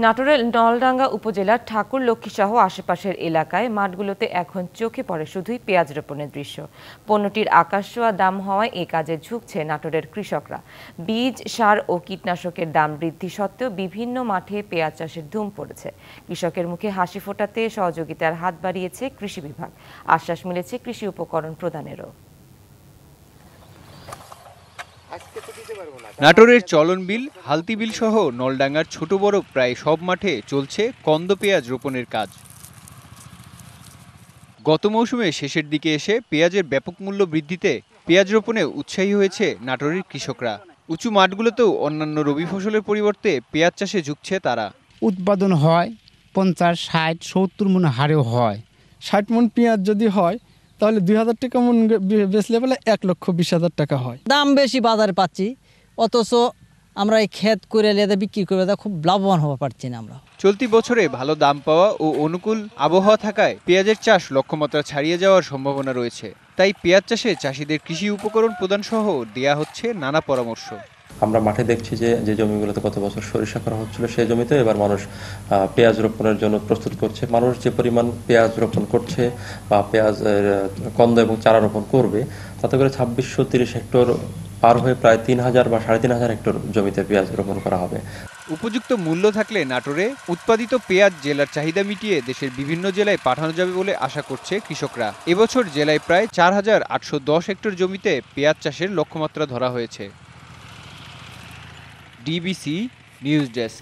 নাটোরের নলডাঙ্গা উপজেলার ঠাকুরলক্ষ্মী সহ আশেপাশের এলাকায় মাঠগুলোতে এখন চোখে পড়ে শুধুই পেঁয়াজ রোপণের দৃশ্য। পণ্যটির আকাশছোঁয়া দাম হওয়ায় এ কাজে ঝুঁকছে নাটোরের কৃষকরা। বীজ, সার ও কীটনাশকের দাম বৃদ্ধি সত্ত্বেও বিভিন্ন মাঠে পেঁয়াজ চাষের ধুম পড়েছে। কৃষকের মুখে হাসি ফোটাতে সহযোগিতার হাত বাড়িয়েছে কৃষি বিভাগ। আশ্বাস মিলেছে কৃষি উপকরণ প্রদানেরও। নাটোরের চলন বিল, হালতি বিল সহ নলডাঙ্গার ছোট বড় প্রায় সব মাঠে চলছে কন্দ পেঁয়াজ রোপণের কাজ। গত মৌসুমে শেষের দিকে এসে পেঁয়াজের ব্যাপক মূল্য বৃদ্ধিতে পেঁয়াজ রোপণে উৎসাহী হয়েছে নাটোরের কৃষকরা। উঁচু মাঠগুলোতেও অন্যান্য রবি ফসলের পরিবর্তে পেঁয়াজ চাষে ঝুঁকছে তারা। উৎপাদন হয় 50, 60, 70 মণ হারেও হয়। 60 মণ পেঁয়াজ যদি হয় তাহলে 2000 টাকা মণ বেচলে বলে 1,20,000 টাকা হয়। দাম বেশি বাজারে পাচ্ছি, অথচ আমরা এই ক্ষেত করে লেদে বিক্রি করে খুব লাভবান হওয়া পারছি না আমরা। চলতি বছরে ভালো দাম পাওয়া ও অনুকূল আবহাওয়া থাকায় পেঁয়াজের চাষ লক্ষ্যমাত্রা ছাড়িয়ে যাওয়ার সম্ভাবনা রয়েছে। তাই পেঁয়াজ চাষে চাষিদের কৃষি উপকরণ প্রদান সহ দেয়া হচ্ছে নানা পরামর্শ। আমরা মাঠে দেখছি যে জমিগুলোতে গত বছর সরিষা করা হচ্ছিল, সেই জমিতে এবার মানুষ পেঁয়াজ রোপণের জন্য প্রস্তুত করছে। মানুষ যে পরিমাণ পেঁয়াজ রোপণ করছে বা পেঁয়াজের কন্দ এবং চারা রোপণ করবে, তাতে করে 2630 হেক্টর পার হয়ে প্রায় 3000 বা 3500 হেক্টর জমিতে পেঁয়াজ রোপণ করা হবে। উপযুক্ত মূল্য থাকলে নাটোরে উৎপাদিত পেঁয়াজ জেলার চাহিদা মিটিয়ে দেশের বিভিন্ন জেলায় পাঠানো যাবে বলে আশা করছে কৃষকরা। এবছর জেলায় প্রায় 4810 হেক্টর জমিতে পেঁয়াজ চাষের লক্ষ্যমাত্রা ধরা হয়েছে। DBC news desk.